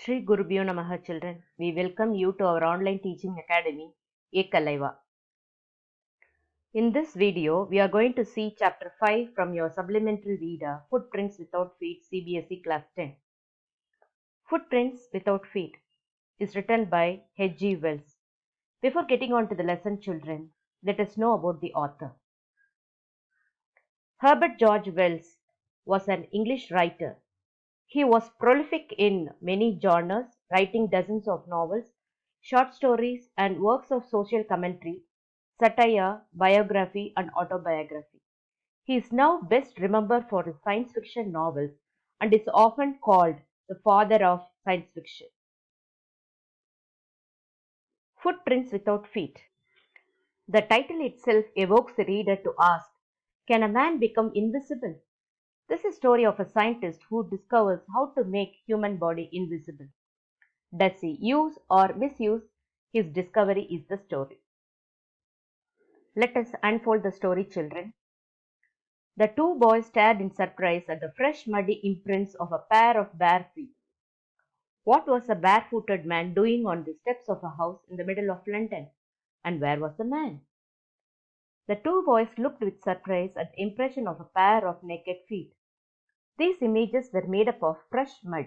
Shri Gurubhyo Namaha children. We welcome you to our online teaching academy, Ekalaiva. In this video, we are going to see chapter 5 from your supplementary reader, Footprints Without Feet, CBSE class 10. Footprints Without Feet is written by H.G. Wells. Before getting on to the lesson, children, let us know about the author. Herbert George Wells was an English writer. He was prolific in many genres, writing dozens of novels, short stories, and works of social commentary, satire, biography, and autobiography. He is now best remembered for his science fiction novels and is often called the father of science fiction. Footprints Without Feet. The title itself evokes the reader to ask, can a man become invisible? This is a story of a scientist who discovers how to make human body invisible. Does he use or misuse his discovery is the story. Let us unfold the story, children. The two boys stared in surprise at the fresh muddy imprints of a pair of bare feet. What was a barefooted man doing on the steps of a house in the middle of London? And where was the man? The two boys looked with surprise at the impression of a pair of naked feet. These images were made up of fresh mud.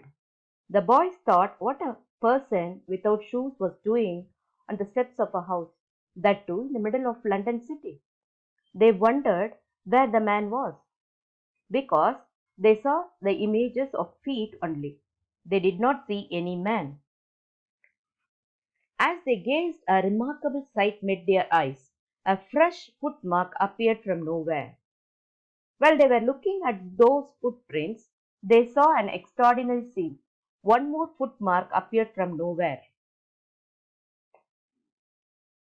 The boys thought what a person without shoes was doing on the steps of a house, that too in the middle of London city. They wondered where the man was, because they saw the images of feet only. They did not see any man. As they gazed, a remarkable sight met their eyes. A fresh footmark appeared from nowhere. While they were looking at those footprints, they saw an extraordinary scene. One more footmark appeared from nowhere.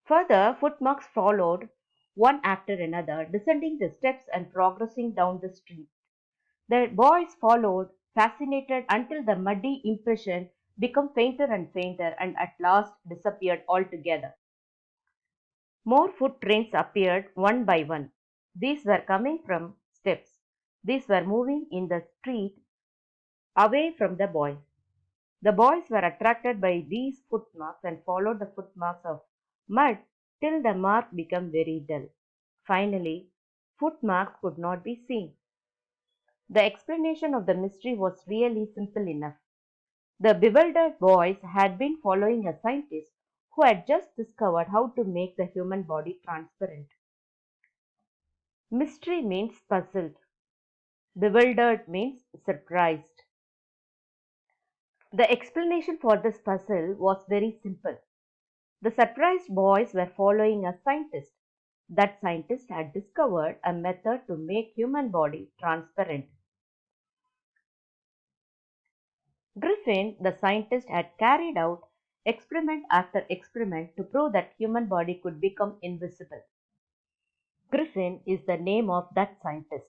Further footmarks followed, one after another, descending the steps and progressing down the street. The boys followed, fascinated, until the muddy impression became fainter and fainter and at last disappeared altogether. More footprints appeared one by one. These were coming from steps. These were moving in the street away from the boys. The boys were attracted by these footmarks and followed the footmarks of mud till the mark became very dull. Finally, footmarks could not be seen. The explanation of the mystery was really simple enough. The bewildered boys had been following a scientist who had just discovered how to make the human body transparent. Mystery means puzzled. Bewildered means surprised. The explanation for this puzzle was very simple. The surprised boys were following a scientist. That scientist had discovered a method to make human body transparent. Griffin, the scientist, had carried out experiment after experiment to prove that human body could become invisible. Griffin is the name of that scientist.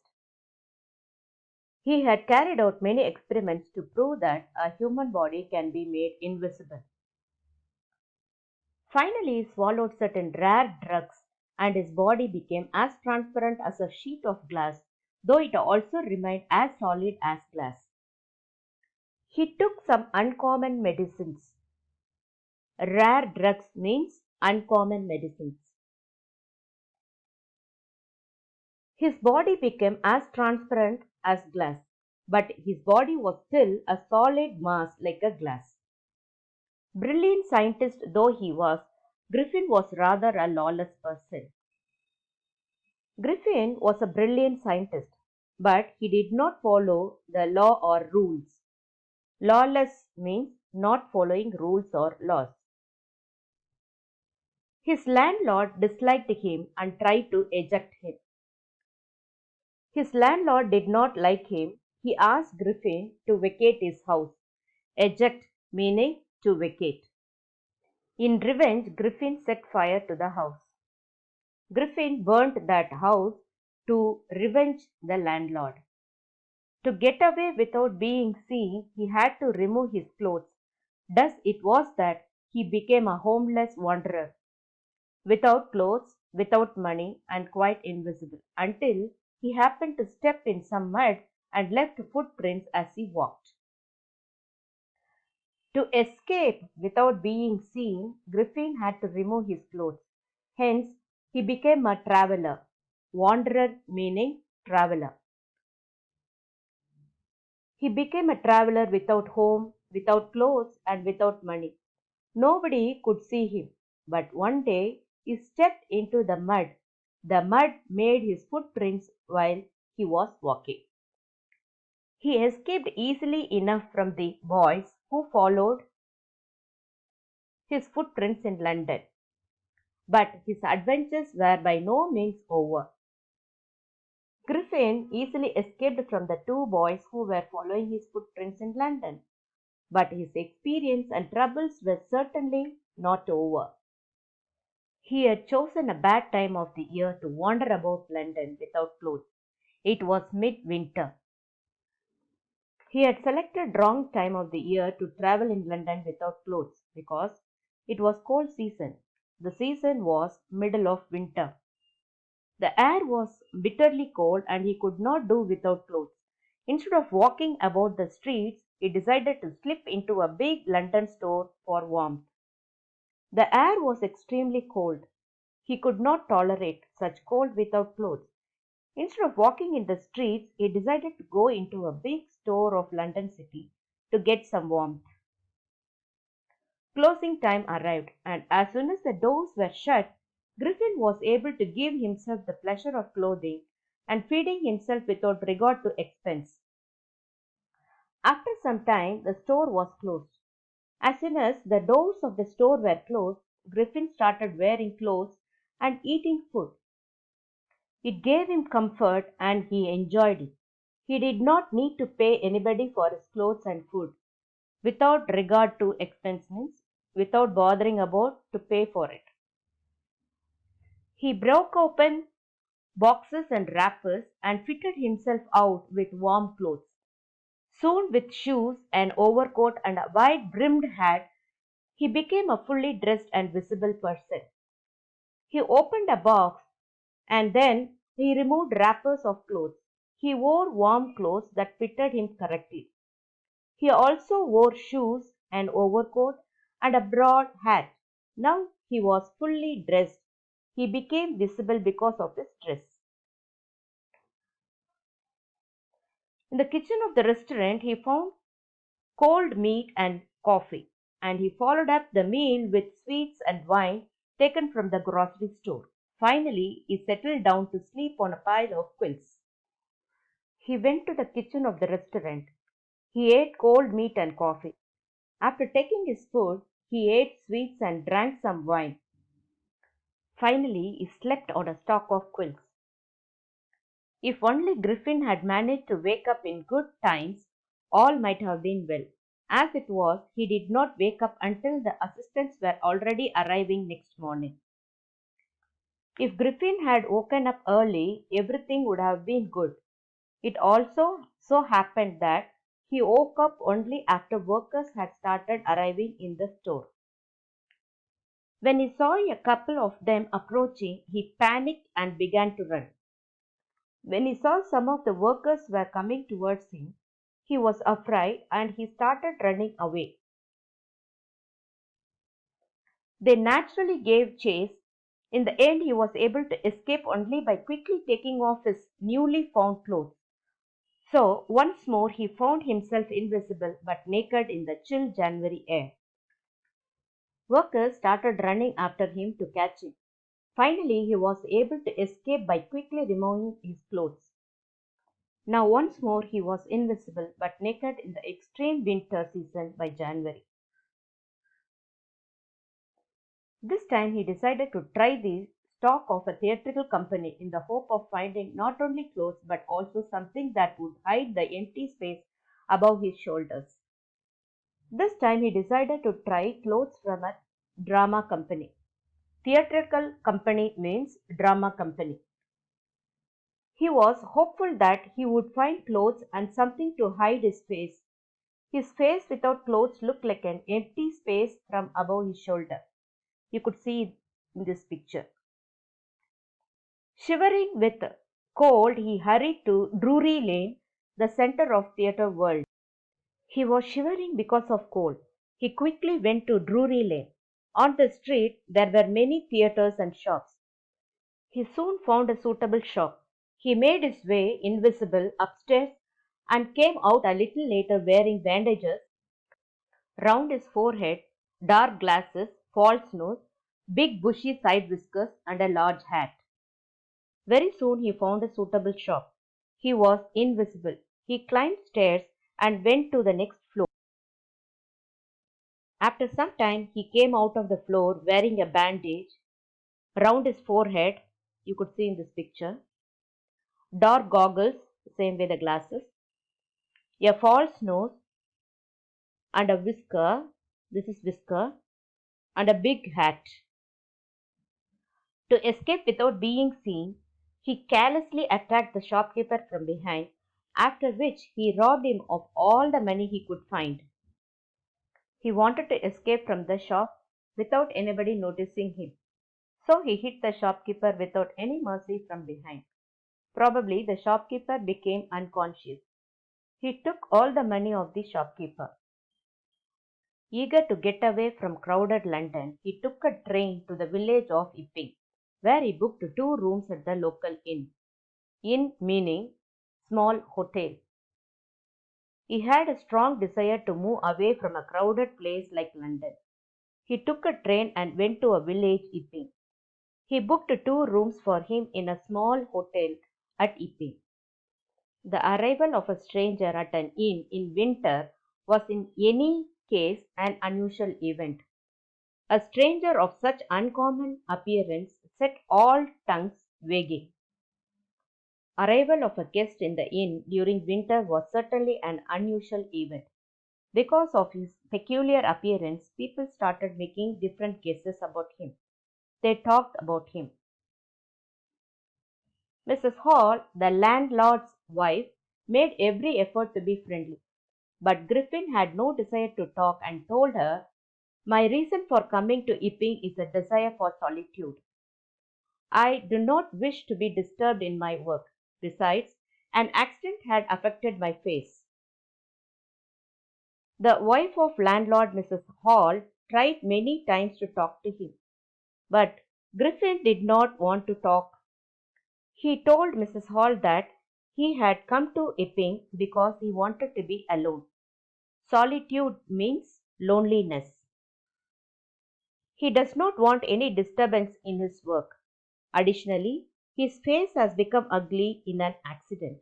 He had carried out many experiments to prove that a human body can be made invisible. Finally, he swallowed certain rare drugs and his body became as transparent as a sheet of glass, though it also remained as solid as glass. He took some uncommon medicines. Rare drugs means uncommon medicines. His body became as transparent as glass, but his body was still a solid mass like a glass. Brilliant scientist though he was, Griffin was rather a lawless person. Griffin was a brilliant scientist, but he did not follow the law or rules. Lawless means not following rules or laws. His landlord disliked him and tried to eject him. His landlord did not like him. He asked Griffin to vacate his house. Eject meaning to vacate. In revenge, Griffin set fire to the house. Griffin burnt that house to revenge the landlord. To get away without being seen, he had to remove his clothes. Thus it was that he became a homeless wanderer, without clothes, without money, and quite invisible, until he happened to step in some mud and left footprints as he walked. To escape without being seen, Griffin had to remove his clothes. Hence, he became a traveler. Wanderer meaning traveler. He became a traveler without home, without clothes, and without money. Nobody could see him. But one day he stepped into the mud. The mud made his footprints while he was walking. He escaped easily enough from the boys who followed his footprints in London. But his adventures were by no means over. Griffin easily escaped from the two boys who were following his footprints in London. But his experience and troubles were certainly not over. He had chosen a bad time of the year to wander about London without clothes. It was midwinter. He had selected wrong time of the year to travel in London without clothes because it was cold season. The season was middle of winter. The air was bitterly cold and he could not do without clothes. Instead of walking about the streets, he decided to slip into a big London store for warmth. The air was extremely cold. He could not tolerate such cold without clothes. Instead of walking in the streets, he decided to go into a big store of London City to get some warmth. Closing time arrived, and as soon as the doors were shut, Griffin was able to give himself the pleasure of clothing and feeding himself without regard to expense. After some time, the store was closed. As soon as the doors of the store were closed, Griffin started wearing clothes and eating food. It gave him comfort and he enjoyed it. He did not need to pay anybody for his clothes and food without regard to expense means without bothering about to pay for it. He broke open boxes and wrappers and fitted himself out with warm clothes. Soon with shoes, an overcoat and a wide brimmed hat, he became a fully dressed and visible person. He opened a box and then he removed wrappers of clothes. He wore warm clothes that fitted him correctly. He also wore shoes, an overcoat, and a broad hat. Now he was fully dressed. He became visible because of his dress. In the kitchen of the restaurant, he found cold meat and coffee, and he followed up the meal with sweets and wine taken from the grocery store. Finally, he settled down to sleep on a pile of quilts. He went to the kitchen of the restaurant. He ate cold meat and coffee. After taking his food, he ate sweets and drank some wine. Finally, he slept on a stalk of quilts. If only Griffin had managed to wake up in good times, all might have been well. As it was, he did not wake up until the assistants were already arriving next morning. If Griffin had woken up early, everything would have been good. It also so happened that he woke up only after workers had started arriving in the store. When he saw a couple of them approaching, he panicked and began to run. When he saw some of the workers were coming towards him, he was afraid and he started running away. They naturally gave chase. In the end, he was able to escape only by quickly taking off his newly found clothes. So, once more, he found himself invisible but naked in the chill January air. Workers started running after him to catch him. Finally, he was able to escape by quickly removing his clothes. Now, once more, he was invisible but naked in the extreme winter season by January. This time, he decided to try the stock of a theatrical company in the hope of finding not only clothes but also something that would hide the empty space above his shoulders. This time, he decided to try clothes from a drama company. Theatrical company means drama company. He was hopeful that he would find clothes and something to hide his face. His face without clothes looked like an empty space from above his shoulder. You could see it in this picture. Shivering with cold, he hurried to Drury Lane, the center of theatre world. He was shivering because of cold. He quickly went to Drury Lane. On the street there were many theatres and shops. He soon found a suitable shop. He made his way invisible upstairs and came out a little later wearing bandages round his forehead, dark glasses, false nose, big bushy side whiskers, and a large hat. Very soon he found a suitable shop. He was invisible. He climbed stairs and went to the next floor. After some time, he came out of the floor wearing a bandage round his forehead. You could see in this picture. Dark goggles, same way the glasses, a false nose, and a whisker. This is whisker, and a big hat. To escape without being seen, he carelessly attacked the shopkeeper from behind, after which he robbed him of all the money he could find. He wanted to escape from the shop without anybody noticing him. So he hit the shopkeeper without any mercy from behind. Probably the shopkeeper became unconscious. He took all the money of the shopkeeper. Eager to get away from crowded London, he took a train to the village of Epping, where he booked 2 rooms at the local inn. Inn meaning small hotel. He had a strong desire to move away from a crowded place like London. He took a train and went to a village, Epping. He booked 2 rooms for him in a small hotel at Epping. The arrival of a stranger at an inn in winter was in any case an unusual event. A stranger of such uncommon appearance set all tongues wagging. Arrival of a guest in the inn during winter was certainly an unusual event. Because of his peculiar appearance, people started making different guesses about him. They talked about him. Mrs. Hall, the landlord's wife, made every effort to be friendly. But Griffin had no desire to talk and told her, "My reason for coming to Epping is a desire for solitude. I do not wish to be disturbed in my work. Besides, an accident had affected my face." The wife of landlord Mrs. Hall tried many times to talk to him, but Griffin did not want to talk. He told Mrs. Hall that he had come to Epping because he wanted to be alone. Solitude means loneliness. He does not want any disturbance in his work. Additionally, his face has become ugly in an accident.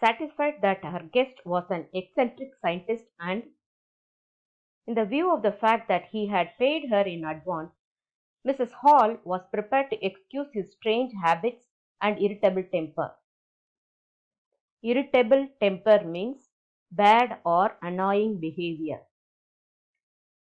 Satisfied that her guest was an eccentric scientist and, in the view of the fact that he had paid her in advance, Mrs. Hall was prepared to excuse his strange habits and irritable temper. Irritable temper means bad or annoying behavior.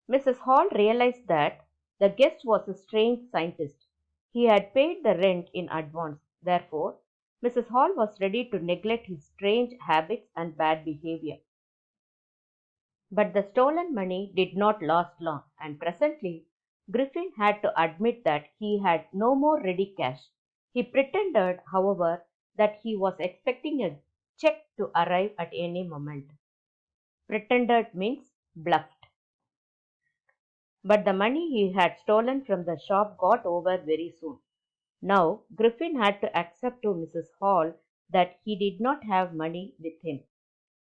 Mrs. Hall realized that the guest was a strange scientist. He had paid the rent in advance. Therefore, Mrs. Hall was ready to neglect his strange habits and bad behavior. But the stolen money did not last long, and presently Griffin had to admit that he had no more ready cash. He pretended, however, that he was expecting a check to arrive at any moment. Pretended means bluffed. But the money he had stolen from the shop got over very soon. Now Griffin had to accept to Mrs. Hall that he did not have money with him.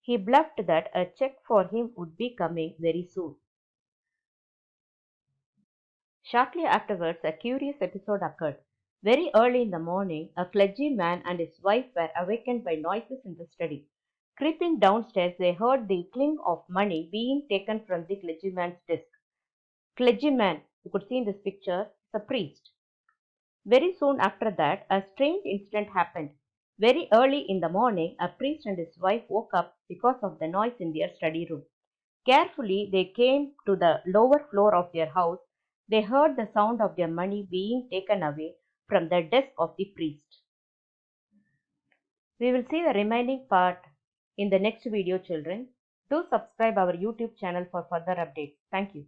He bluffed that a check for him would be coming very soon. Shortly afterwards, a curious episode occurred. Very early in the morning, a clergyman and his wife were awakened by noises in the study. Creeping downstairs, they heard the clink of money being taken from the clergyman's desk. Clergyman, you could see in this picture, is a priest. Very soon after that, a strange incident happened. Very early in the morning, a priest and his wife woke up because of the noise in their study room. Carefully, they came to the lower floor of their house. They heard the sound of their money being taken away from the desk of the priest. We will see the remaining part in the next video, children. Do subscribe our YouTube channel for further updates. Thank you.